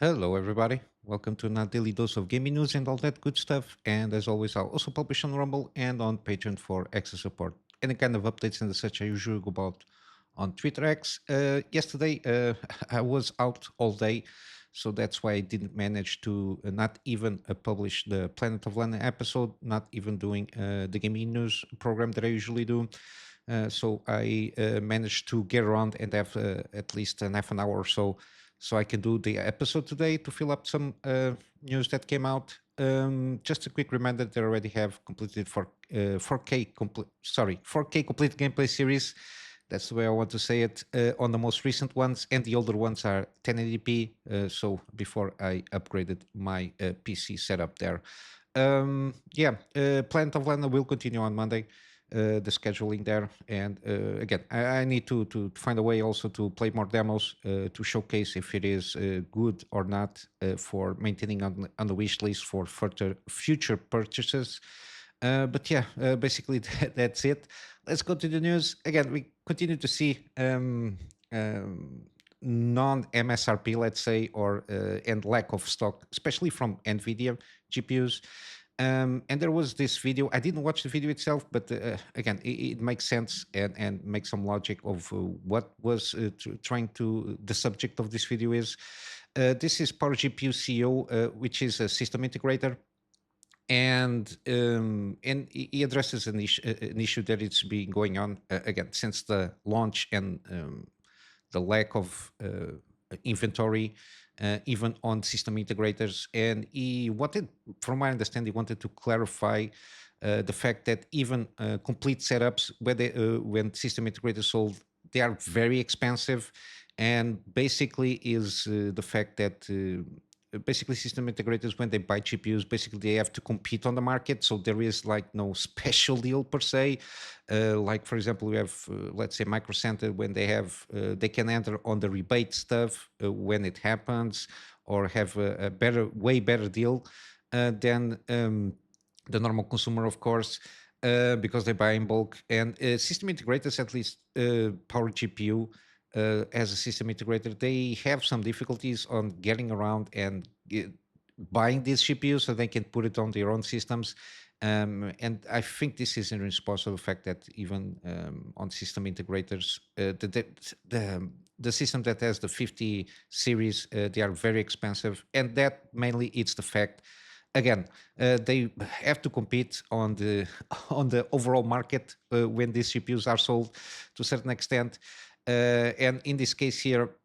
Hello, everybody. Welcome to another daily dose of gaming news and all that good stuff. And as always, I'll also publish on Rumble and on Patreon for extra support. Any kind of updates and such I usually go about on Twitter X. Yesterday, I was out all day, so that's why I didn't manage to not even publish the Planet of Lana episode, not even doing the gaming news program that I usually do. So I managed to get around and have at least an half an hour or so I can do the episode today to fill up some news that came out. Just a quick reminder that I already have completed 4K 4K complete gameplay series. That's the way I want to say it. On the most recent ones, and the older ones are 1080p. So before I upgraded my PC setup there. Planet of Lana will continue on Monday. The scheduling there, and again, I need to find a way also to play more demos to showcase if it is good or not for maintaining on the wish list for further future purchases. But yeah, basically that's it. Let's go to the news. Again, we continue to see non-MSRP, let's say, or and lack of stock, especially from NVIDIA GPUs. And there was this video. I didn't watch the video itself, but again, it makes sense and makes some logic of what was trying to the subject of this video is. This is PowerGPU CEO, which is a system integrator, and he addresses an issue that it's been going on again since the launch and the lack of inventory, even on system integrators. And he wanted, from my understanding, he wanted to clarify the fact that even complete setups, when system integrators sold, they are very expensive. And basically, is the fact that basically system integrators, when they buy GPUs, basically they have to compete on the market, so there is like no special deal per se. Like for example, we have let's say Micro Center, when they have they can enter on the rebate stuff when it happens, or have a better, way better deal than the normal consumer, of course, because they buy in bulk. And system integrators, at least Power GPU, as a system integrator, they have some difficulties on getting around and buying these GPUs so they can put it on their own systems. And I think this is in response to the fact that even on system integrators, the system that has the 50 series, they are very expensive. And that mainly it's the fact, again, they have to compete on the on the overall market when these GPUs are sold to a certain extent. And in this case here,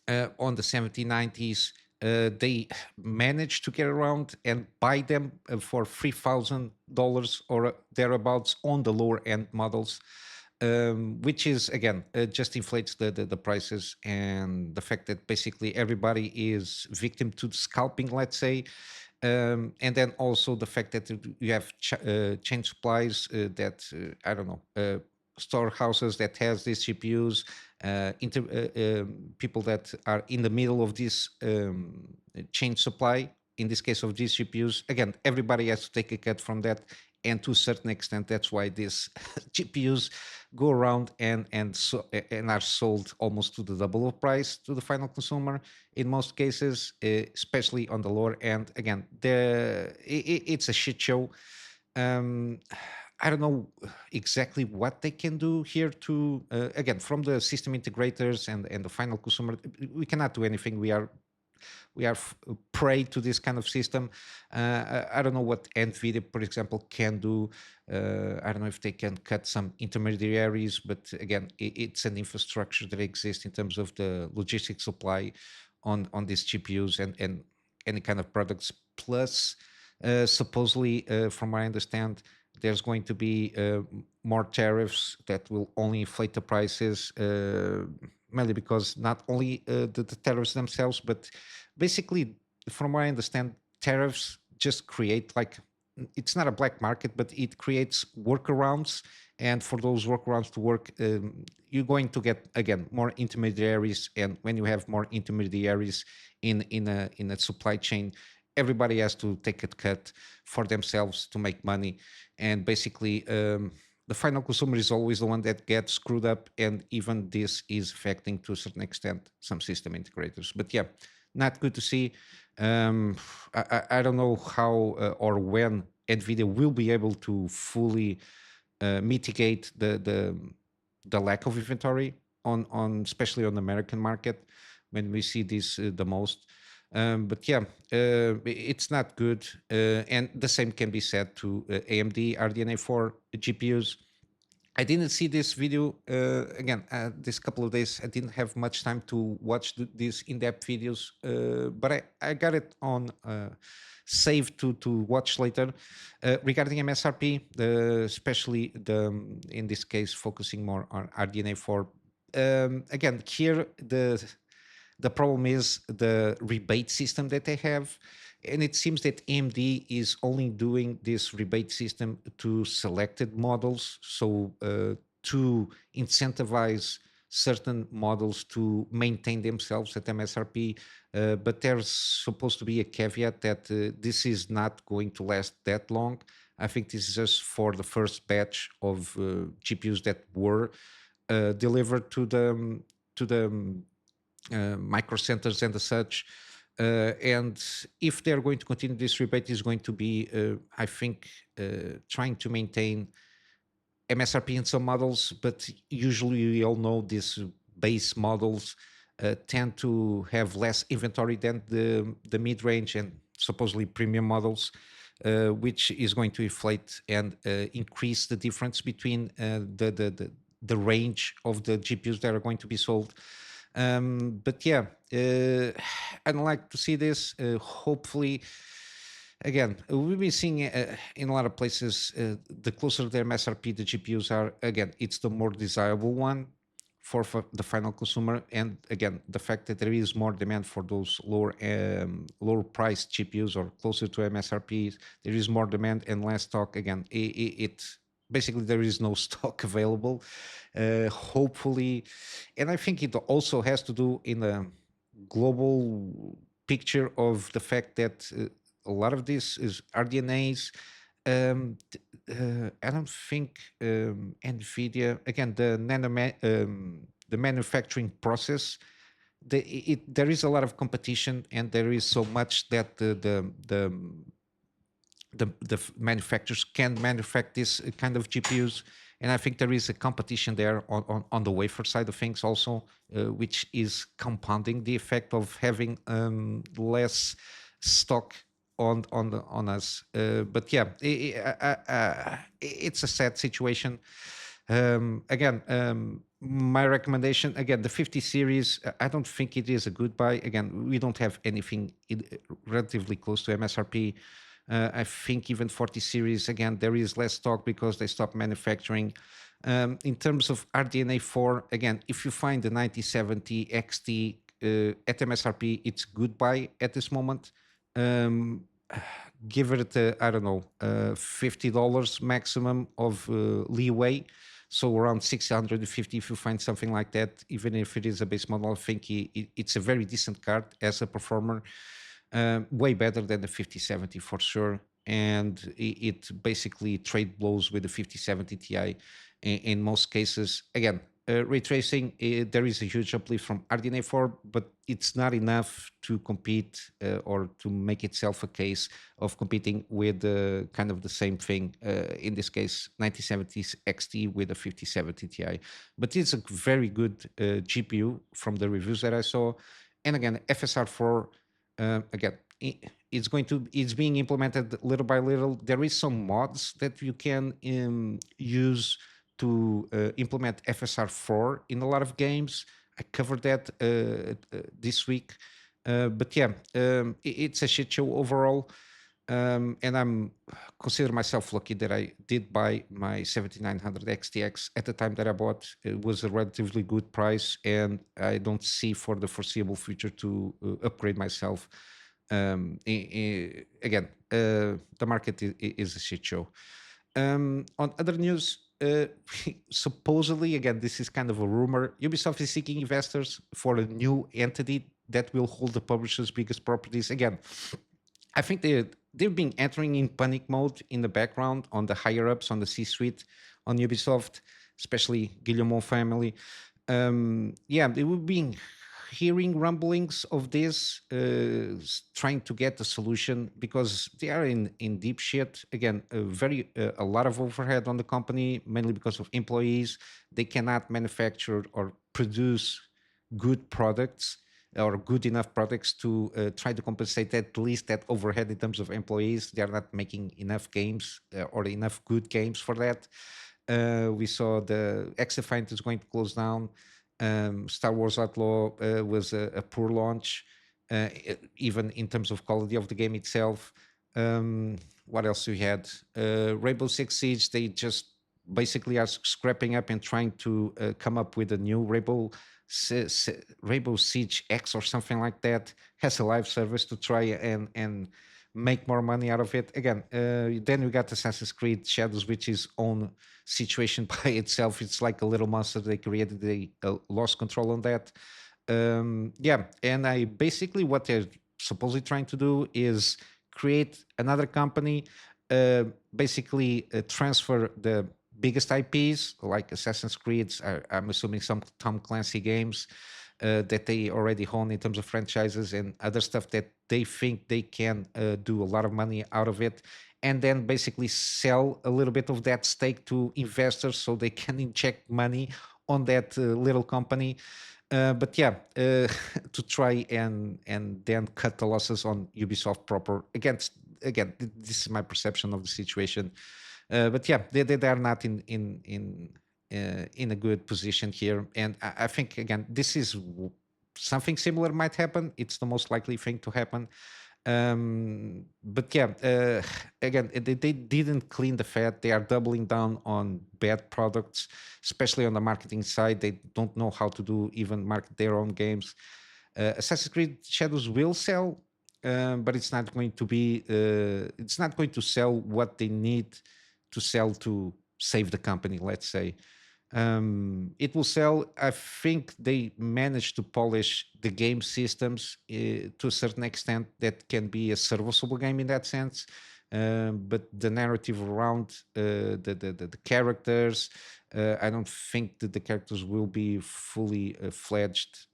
on the 7090s, they managed to get around and buy them for $3,000 or thereabouts on the lower end models, which is again just inflates the prices, and the fact that basically everybody is victim to scalping, let's say. And then also the fact that you have chain supplies that I don't know, storehouses that has these GPUs, people that are in the middle of this chain supply. In this case of these GPUs, again, everybody has to take a cut from that, and to a certain extent, that's why these GPUs go around and are sold almost to the double of price to the final consumer in most cases, especially on the lower end. Again, it's a shit show. Um, I don't know exactly what they can do here to, again, from the system integrators and the final consumer. We cannot do anything. We are prey to this kind of system. I don't know what NVIDIA, for example, can do. I don't know if they can cut some intermediaries, but again, it's an infrastructure that exists in terms of the logistics supply on these GPUs and any kind of products. Plus, supposedly, from what I understand, there's going to be more tariffs that will only inflate the prices, mainly because not only the tariffs themselves, but basically, from what I understand, tariffs just create like, it's not a black market, but it creates workarounds. And for those workarounds to work, you're going to get again more intermediaries. And when you have more intermediaries in a supply chain, everybody has to take a cut for themselves to make money. And basically, the final consumer is always the one that gets screwed up. And even this is affecting to a certain extent some system integrators. But yeah, not good to see. Um, I don't know how or when Nvidia will be able to fully mitigate the lack of inventory on especially on the American market when we see this the most. But yeah, it's not good, and the same can be said to AMD RDNA 4 GPUs. I didn't see this video again. This couple of days, I didn't have much time to watch these in-depth videos, but I got it on saved to watch later regarding MSRP, especially in this case focusing more on RDNA 4. Again, here the problem is the rebate system that they have. And it seems that AMD is only doing this rebate system to selected models. So to incentivize certain models to maintain themselves at MSRP. But there's supposed to be a caveat that this is not going to last that long. I think this is just for the first batch of GPUs that were delivered to the micro centers and the such. And if they're going to continue this rebate, is going to be, I think, trying to maintain MSRP in some models, but usually we all know these base models tend to have less inventory than the mid range and supposedly premium models, which is going to inflate and increase the difference between the range of the GPUs that are going to be sold. But yeah, I'd like to see this. Hopefully, again, we've been seeing in a lot of places the closer to their MSRP the GPUs are. Again, it's the more desirable one for the final consumer. And again, the fact that there is more demand for those lower priced GPUs or closer to MSRP, there is more demand and less stock. Again, it basically there is no stock available. Hopefully, and I think it also has to do in a global picture of the fact that a lot of this is RDNAs. I don't think NVIDIA, again, the manufacturing process, there is a lot of competition and there is so much that the manufacturers can manufacture this kind of GPUs. And I think there is a competition there on the wafer side of things also, which is compounding the effect of having less stock on us. But yeah, it's a sad situation. Again, my recommendation again, the 50 series. I don't think it is a good buy. Again, we don't have anything relatively close to MSRP. I think even 40 series, again, there is less stock because they stopped manufacturing. In terms of RDNA 4, again, if you find the 9070 XT at MSRP, it's good buy at this moment. Give it, I don't know, $50 maximum of leeway. So around 650 if you find something like that, even if it is a base model, I think it's a very decent card as a performer. Way better than the 5070 for sure. And it basically trade blows with the 5070 Ti in most cases. Again, ray tracing, there is a huge uplift from RDNA 4, but it's not enough to compete or to make itself a case of competing with kind of the same thing. In this case, 9070 XT with a 5070 Ti. But it's a very good GPU from the reviews that I saw. And again, FSR4, again, it's being implemented little by little. There is some mods that you can use to implement FSR4 in a lot of games. I covered that this week. But yeah, it's a shit show overall. And I'm consider myself lucky that I did buy my 7900 XTX at the time that I bought. It was a relatively good price, and I don't see for the foreseeable future to upgrade myself. Again, the market is a shit show. On other news, supposedly, again, this is kind of a rumor. Ubisoft is seeking investors for a new entity that will hold the publisher's biggest properties. Again, I think they've been entering in panic mode in the background on the higher ups, on the C-suite, on Ubisoft, especially Guillemot family. Yeah, they were being hearing rumblings of this, trying to get a solution because they are in deep shit. Again, a lot of overhead on the company, mainly because of employees. They cannot manufacture or produce good products or good enough products to try to compensate at least that overhead in terms of employees. They are not making enough games or enough good games for that. We saw the X-Defiant is going to close down. Star Wars Outlaw was a poor launch, even in terms of quality of the game itself. What else we had? Rainbow Six Siege, they just basically are scrapping up and trying to come up with a new Rainbow Siege X or something like that. Has a live service to try and make more money out of it. Again, then we got Assassin's Creed Shadows, which is own situation by itself. It's like a little monster they created. They lost control on that. Yeah, and I basically what they're supposedly trying to do is create another company, basically transfer the biggest IPs like Assassin's Creed. I'm assuming some Tom Clancy games that they already own in terms of franchises and other stuff that they think they can do a lot of money out of it, and then basically sell a little bit of that stake to investors so they can inject money on that little company. But yeah, to try and then cut the losses on Ubisoft proper. Again, this is my perception of the situation. But yeah, they are not in a good position here, and I think again this is something similar might happen. It's the most likely thing to happen. But yeah, again, they didn't clean the fat. They are doubling down on bad products, especially on the marketing side. They don't know how to do even market their own games. Assassin's Creed Shadows will sell, but it's not going to be. It's not going to sell what they need to sell to save the company. Let's say it will sell. I think they managed to polish the game systems to a certain extent that can be a serviceable game in that sense. But the narrative around the characters, I don't think that the characters will be fully fledged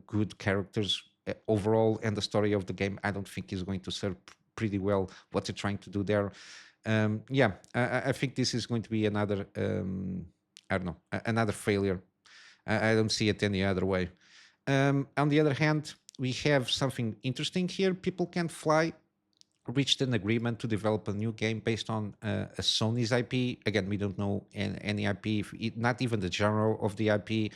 good characters overall, and the story of the game I don't think is going to serve pretty well what they're trying to do there. Yeah, I think this is going to be another. I don't know, another failure. I don't see it any other way. On the other hand, we have something interesting here. People Can Fly reached an agreement to develop a new game based on a Sony's IP. Again, we don't know any IP, not even the genre of the IP,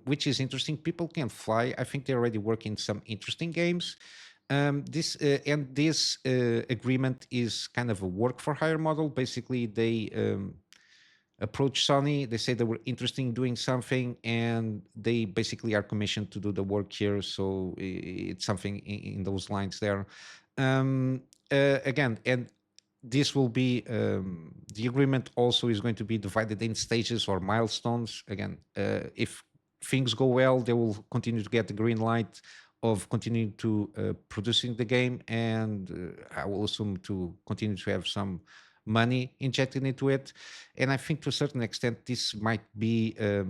which is interesting. People Can Fly. I think they already work in some interesting games. This agreement is kind of a work for hire model. Basically, they approach Sony. They say they were interested in doing something, and they basically are commissioned to do the work here. So it's something in those lines there. Again, and this will be the agreement also is going to be divided in stages or milestones. Again, if things go well, they will continue to get the green light of continuing to producing the game, and I will assume to continue to have some money injected into it. And I think to a certain extent, this might be a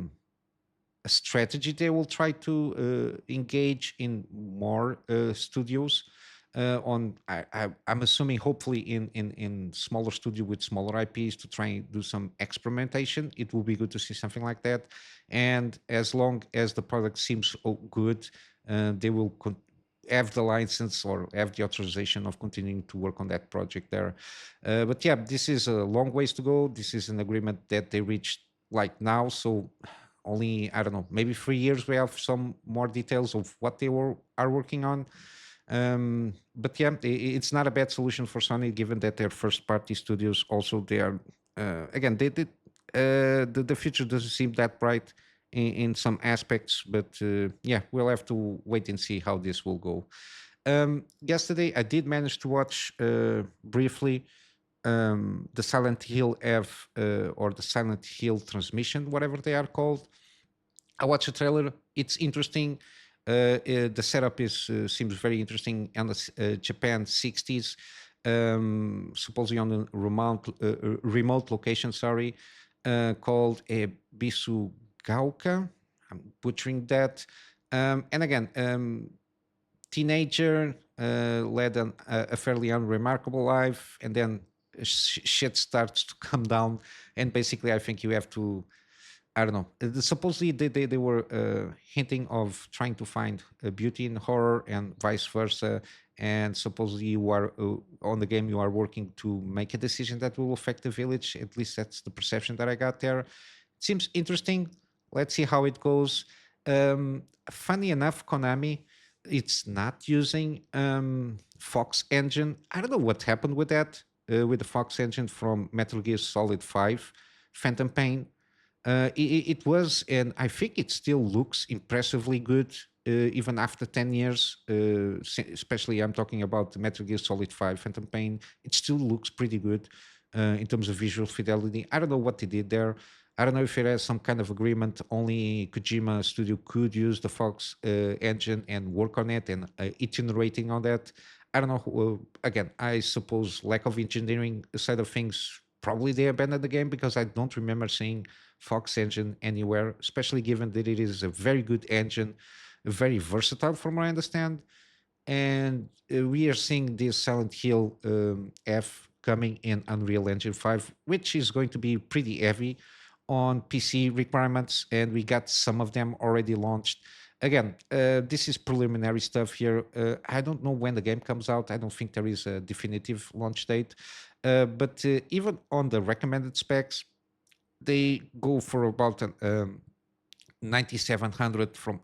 strategy they will try to engage in more studios. I'm assuming hopefully in smaller studio with smaller IPs to try and do some experimentation. It will be good to see something like that. And as long as the product seems good, they will have the license or have the authorization of continuing to work on that project there. But yeah, this is a long ways to go. This is an agreement that they reached like now. So only, I don't know, maybe 3 years we have some more details of what they are working on. But yeah, it's not a bad solution for Sony, given that their first party studios also they are again they did the future doesn't seem that bright in some aspects, but yeah, we'll have to wait and see how this will go. Yesterday, I did manage to watch briefly the Silent Hill F or the Silent Hill transmission, whatever they are called. I watched a trailer. It's interesting. The setup is seems very interesting on the Japan 60s, supposedly on a remote location. Sorry, called Bisugauka. I'm butchering that. And again, teenager, led a fairly unremarkable life, and then shit starts to come down. And basically, I think you have to, I don't know. Supposedly, they were hinting of trying to find beauty in horror and vice versa. And supposedly, you are on the game, you are working to make a decision that will affect the village. At least that's the perception that I got there. Seems interesting. Let's see how it goes. Funny enough, Konami, it's not using Fox engine. I don't know what happened with that, with the Fox engine from Metal Gear Solid 5, Phantom Pain. It was, and I think it still looks impressively good, even after 10 years. Especially, I'm talking about the Metal Gear Solid 5 Phantom Pain. It still looks pretty good in terms of visual fidelity. I don't know what they did there. I don't know if it has some kind of agreement. Only Kojima Studio could use the Fox engine and work on it and iterating on that. I don't know. Again, I suppose lack of engineering side of things. Probably they abandoned the game because I don't remember seeing Fox engine anywhere, especially given that it is a very good engine, very versatile from what I understand. And we are seeing this Silent Hill F coming in Unreal Engine 5, which is going to be pretty heavy on PC requirements, and we got some of them already launched. Again, this is preliminary stuff here. I don't know when the game comes out. I don't think there is a definitive launch date. But even on the recommended specs, they go for about an 9700 from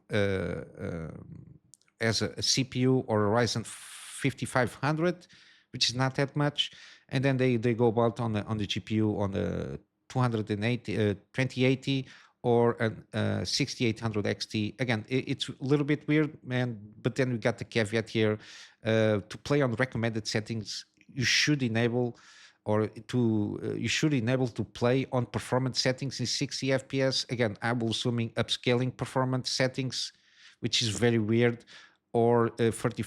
as a CPU, or a Ryzen 5500, which is not that much. And then they go about on the GPU on the 2080 or an 6800 XT. Again, it's a little bit weird, man. But then we got the caveat here: to play on recommended settings, you should enable you should enable to play on performance settings in 60 FPS. Again, I'm assuming upscaling performance settings, which is very weird, or 30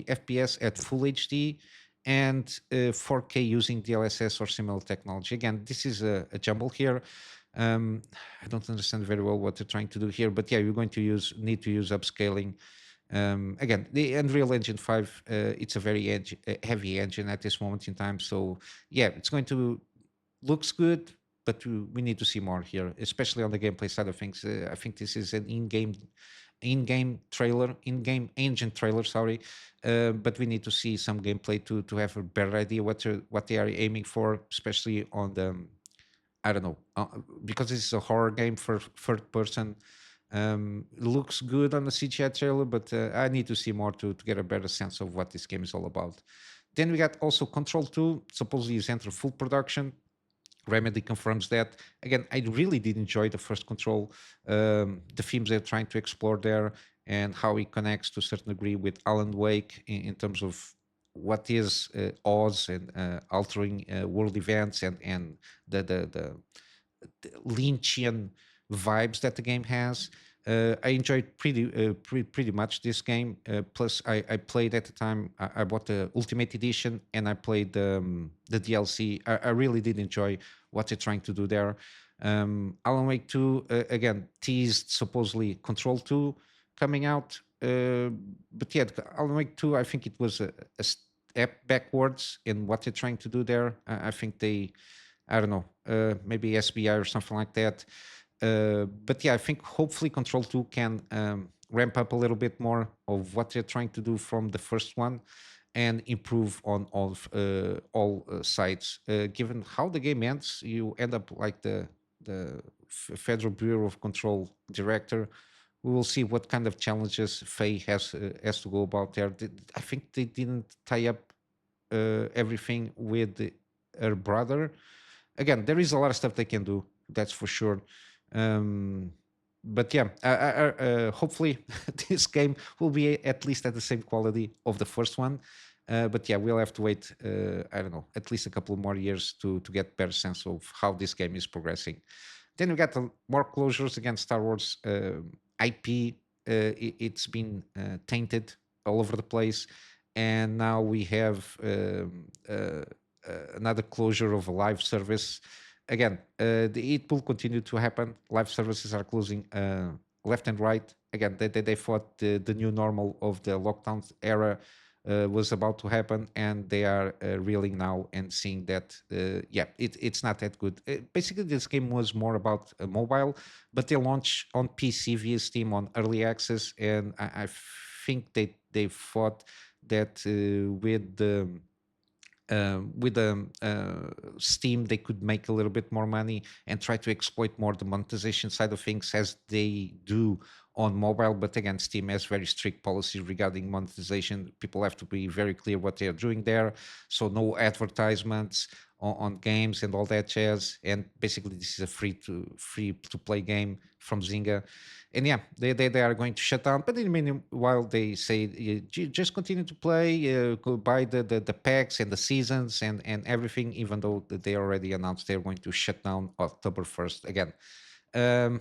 FPS at full HD, and 4K using DLSS or similar technology. Again, this is a jumble here. I don't understand very well what they're trying to do here, but yeah, you're going to need to use upscaling. Again, the Unreal Engine 5, it's a very heavy engine at this moment in time. So yeah, it's going to looks good, but we need to see more here, especially on the gameplay side of things. I think this is an in-game engine trailer. Sorry, but we need to see some gameplay to have a better idea what they are aiming for, especially on the I don't know, because this is a horror game for third person. Looks good on the CGI trailer, but I need to see more to get a better sense of what this game is all about. Then we got also Control 2, supposedly is enter full production. Remedy confirms that. Again, I really did enjoy the first Control, the themes they're trying to explore there, and how it connects to a certain degree with Alan Wake in terms of what is Oz and altering world events, and the Lynchian vibes that the game has. I enjoyed pretty much this game. Plus, I played at the time. I bought the Ultimate Edition and I played the DLC. I really did enjoy what they're trying to do there. Alan Wake 2 again teased supposedly Control 2 coming out, but yeah, Alan Wake 2. I think it was a step backwards in what they're trying to do there. I think they I don't know, maybe SBI or something like that. But yeah, I think hopefully Control 2 can ramp up a little bit more of what they're trying to do from the first one and improve on all sides. Given how the game ends, you end up like the Federal Bureau of Control director. We will see what kind of challenges Faye has to go about there. I think they didn't tie up everything with her brother. Again, there is a lot of stuff they can do, that's for sure. um but yeah, hopefully this game will be at least at the same quality of the first one. But yeah, we'll have to wait, I don't know, at least a couple more years to get better sense of how this game is progressing. Then we got more closures against Star Wars IP. It's been tainted all over the place, and now we have another closure of a live service. Again, it will continue to happen. Live services are closing left and right. Again, they thought the new normal of the lockdown era was about to happen, and they are reeling now and seeing that yeah, it's not that good. Basically, this game was more about mobile, but they launched on PC via Steam on early access, and I think they thought that with Steam, they could make a little bit more money and try to exploit more the monetization side of things as they do on mobile. But again, Steam has very strict policies regarding monetization. People have to be very clear what they are doing there. So no advertisements on games and all that jazz. And basically, this is a free to play game from Zynga. And yeah, they are going to shut down. But in the meanwhile, they say just continue to play, go buy the packs and the seasons and everything, even though they already announced they're going to shut down October 1st again. Um,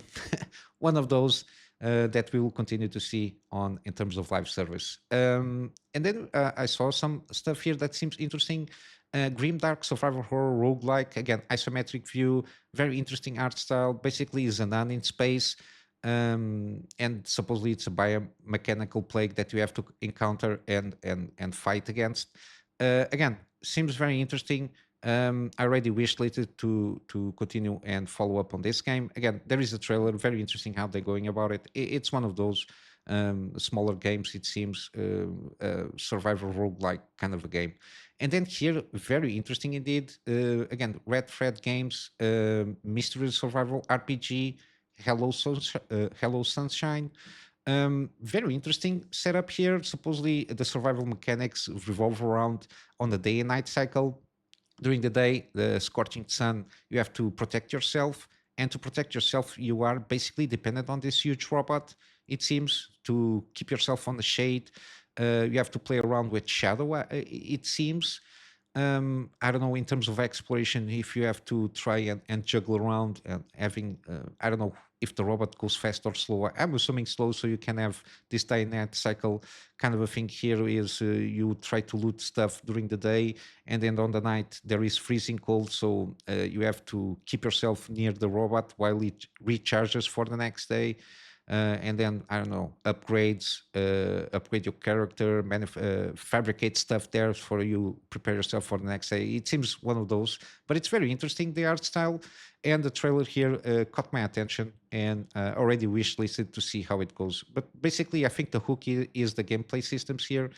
one of those that we will continue to see on in terms of live service. And then I saw some stuff here that seems interesting. Grimdark survival horror roguelike, again isometric view, very interesting art style. Basically, is a nun in space, and supposedly it's a biomechanical plague that you have to encounter and fight against. Again, seems very interesting. I already wish later to continue and follow up on this game. Again, there is a trailer, very interesting how they're going about it. It's one of those smaller games. It seems survival roguelike kind of a game. And then here, very interesting indeed. Again, Red Thread Games, mystery survival RPG. Hello Sunshine. Very interesting setup here. Supposedly, the survival mechanics revolve around on the day and night cycle. During the day, the scorching sun, you have to protect yourself. And to protect yourself, you are basically dependent on this huge robot, it seems, to keep yourself on the shade. You have to play around with shadow, it seems. I don't know, in terms of exploration, if you have to try and juggle around and having, I don't know if the robot goes fast or slow. I'm assuming slow, so you can have this day and night cycle kind of a thing. Here is you try to loot stuff during the day, and then on the night there is freezing cold, so you have to keep yourself near the robot while it recharges for the next day. And then I don't know, upgrade your character, fabricate stuff there for you, prepare yourself for the next day. It seems one of those, but it's very interesting, the art style, and the trailer here caught my attention, and already wish listed to see how it goes. But basically, I think the hook is the gameplay systems here,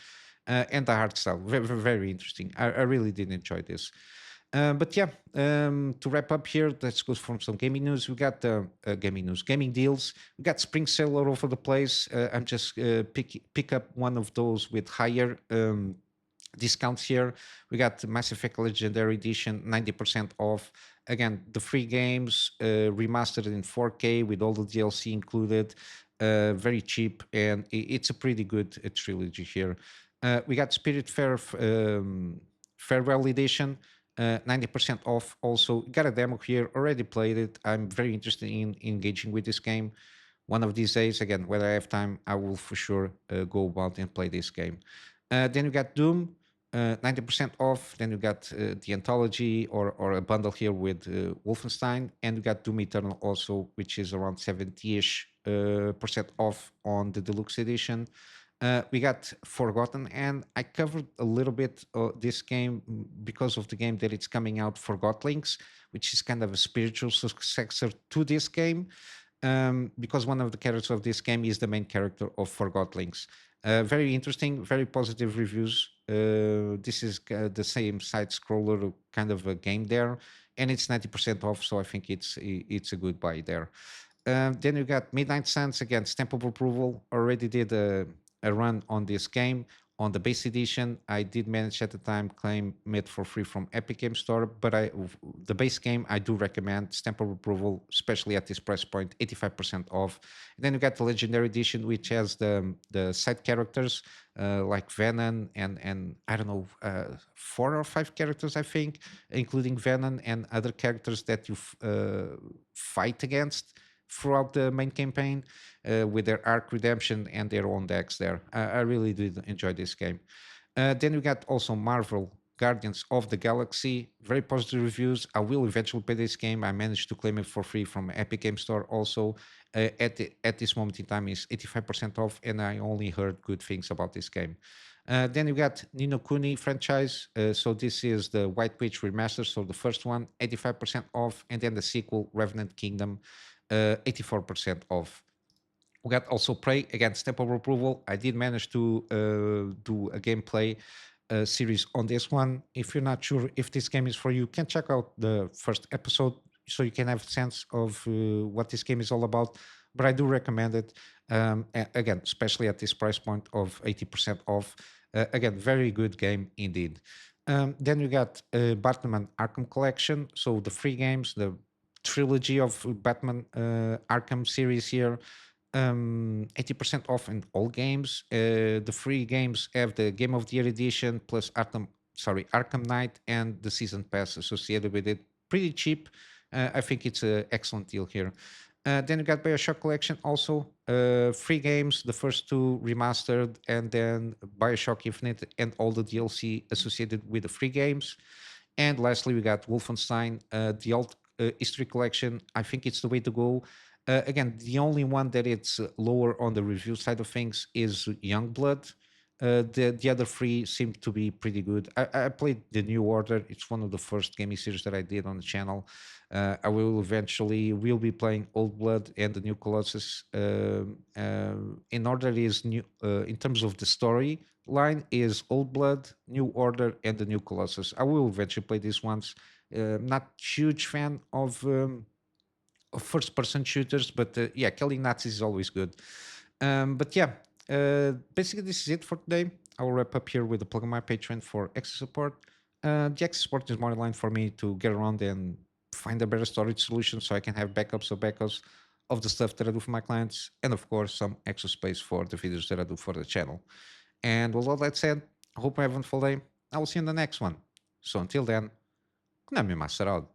and the art style. Very, very interesting. I really did enjoy this. But yeah, to wrap up here, let's go from some gaming news. We got gaming deals. We got spring sale all over the place. I'm just pick up one of those with higher discounts here. We got Mass Effect Legendary Edition, 90% off. Again, the free games remastered in 4K with all the DLC included. Very cheap, and it's a pretty good trilogy here. We got Farewell Edition, 90% off. Also, got a demo here. Already played it. I'm very interested in engaging with this game. One of these days, again, whether I have time, I will for sure go about and play this game. Then you got Doom, 90% off. Then you got the anthology or a bundle here with Wolfenstein, and you got Doom Eternal also, which is around 70-ish percent off on the deluxe edition. We got Forgotten, and I covered a little bit this game because of the game that it's coming out, Forgotlings, which is kind of a spiritual successor to this game, because one of the characters of this game is the main character of Forgotlings. Very interesting, very positive reviews. This is the same side scroller kind of a game there, and it's 90% off, so I think it's a good buy there. Then you got Midnight Suns, again, stamp of approval. Already did a run on this game on the base edition. I did manage at the time claim it for free from Epic Game Store, but the base game I do recommend, stamp of approval, especially at this price point, 85% off. And then you got the Legendary Edition, which has the side characters like Venom and I don't know, 4 or 5 characters I think, including Venom and other characters that you fight against throughout the main campaign, with their arc redemption and their own decks there. I really did enjoy this game. Then we got also Marvel Guardians of the Galaxy. Very positive reviews. I will eventually play this game. I managed to claim it for free from Epic Game Store also. At this moment in time is 85% off, and I only heard good things about this game. Then you got Nino Kuni franchise. So this is the White Witch remaster. So the first one, 85% off, and then the sequel, Revenant Kingdom, 84% off. We got also Prey, again, step over approval. I did manage to do a gameplay series on this one. If you're not sure if this game is for you, you can check out the first episode so you can have a sense of what this game is all about. But I do recommend it. Again, especially at this price point of 80% off. Again, very good game indeed. Then you got Batman Arkham Collection. So the free games, the trilogy of Batman Arkham series here. 80% off in all games. The free games have the Game of the Year edition plus Arkham Knight and the season pass associated with it. Pretty cheap. I think it's an excellent deal here. Then you got Bioshock Collection also. Free games, the first two remastered, and then Bioshock Infinite and all the DLC associated with the free games. And lastly, we got Wolfenstein, the Alt History Collection. I think it's the way to go. Again, the only one that it's lower on the review side of things is Youngblood. The other three seem to be pretty good. I played the New Order. It's one of the first gaming series that I did on the channel. I will be playing Old Blood and the New Colossus. In order is new in terms of the story line is Old Blood, New Order, and the New Colossus. I will eventually play these ones. Not huge fan of first-person shooters, but yeah, killing Nazis is always good. But yeah, basically this is it for today. I will wrap up here with the plug on my Patreon for extra support. The extra support is more in line for me to get around and find a better storage solution so I can have backups of the stuff that I do for my clients, and of course some extra space for the videos that I do for the channel. And with all that said, I hope you have a wonderful day. I will see you in the next one. So until then, Kunamy Master out.